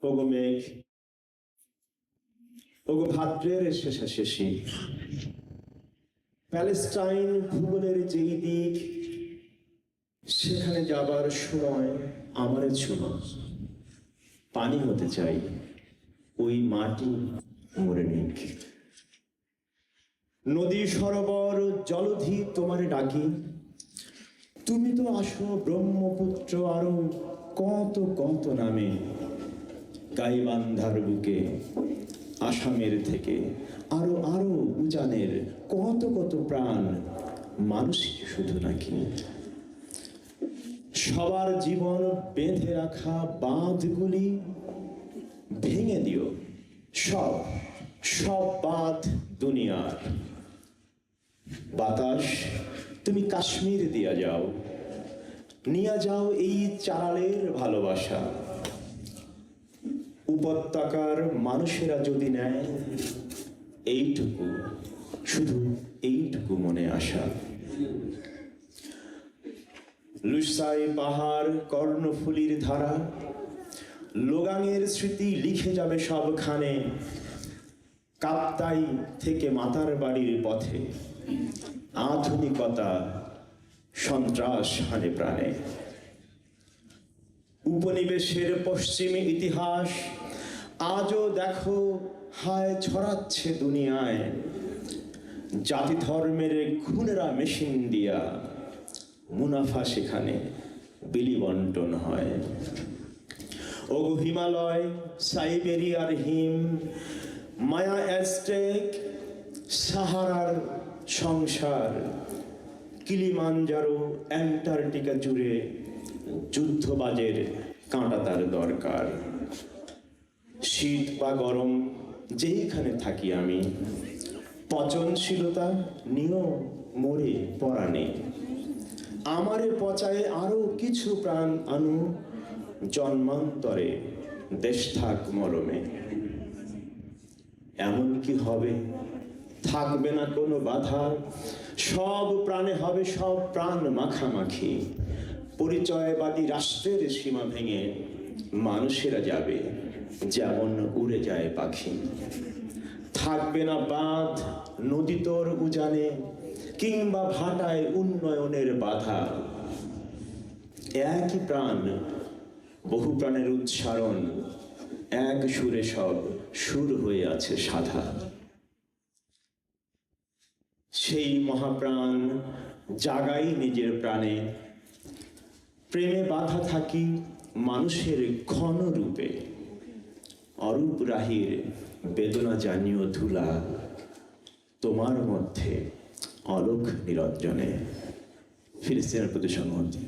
ওগো মেঘ, ওগো ভাদ্রের শেষাশেষি, প্যালেস্টাইন ভূগোলের যেই দিক, সেখানে যাবার সময় আমার ছোঁয়া পানি হতে চাই, ওই মাটি মরে নিক। নদী সরোবর জলধি তোমারে ডাকি, তুমি তো আসো ব্রহ্মপুত্র আরো কত কত নামে। গাইবান্ধার বুকে, আসামের থেকে আরো আরো উজানের কত কত প্রাণ, মানুষই শুধু নাকি। সবার জীবন বেঁধে রাখা বাঁধগুলি ভেঙে দিও, সব সব বাঁধ দুনিয়ার। বাতাস, তুমি কাশ্মীর দিয়া যাও, নিয়ে যাও এই চারালের ভালোবাসা। উপত্যকার মানুষেরা যদি নেয় এইটুকু, শুধু এইটুকু মনে আসা। লুসাই পাহাড়, কর্ণফুলীর ধারা, লোগাঙের স্মৃতি লিখে যাবে সবখানে। কাপ্তাই থেকে মাতার বাড়ির পথে আধুনিকতা সন্ত্রাস হানে প্রাণে। উপনিবেশের পশ্চিমী ইতিহাস আজও দেখো হায় ছড়াচ্ছে দুনিয়ায়। জাতি ধর্মের খুনেরা মেশিন দিয়া, মুনাফা সেখানে বিলি বন্টন হয়। ওগো হিমালয়, সাইবেরিয়ার হিম, মায়া অ্যাজটেক, সাহারার সংসার, কিলিমাঞ্জারো, অ্যান্টার্কটিকা জুড়ে যুদ্ধবাজের কাঁটা তার দরকার। শীত বা গরম যেইখানে থাকি আমি, পচনশীলতা নিয়েও মরে পরাণে। আমারে পচায় আরো কিছু প্রাণ আনু, জন্মান্তরে দেশ থাক মরমে। এমন কি হবে, থাকবে না কোনো বাধা, সব প্রাণে হবে সব প্রাণ মাখামাখি। পরিচয়বাদী রাষ্ট্রের সীমা ভেঙে মানুষেরা যাবে যেমন উড়ে যায় পাখি। থাকবে না বাঁধ নদী তোর উজানে, কিংবা ভাটায় উন্নয়নের বাধা। একই প্রাণ, বহু প্রাণের উচ্চারণ, এক সুরে সব সুর হয়ে আছে সাধা। সেই মহাপ্রাণ জাগাই নিজের প্রাণে, প্রেমে বাধা থাকি মানুষের ঘন রূপে। অরূপ রাহির বেদনা জানিও ধুলা, তোমার মধ্যে অলোক নিরঞ্জনে। ফিলিস্তিনের প্রতি সংহতি।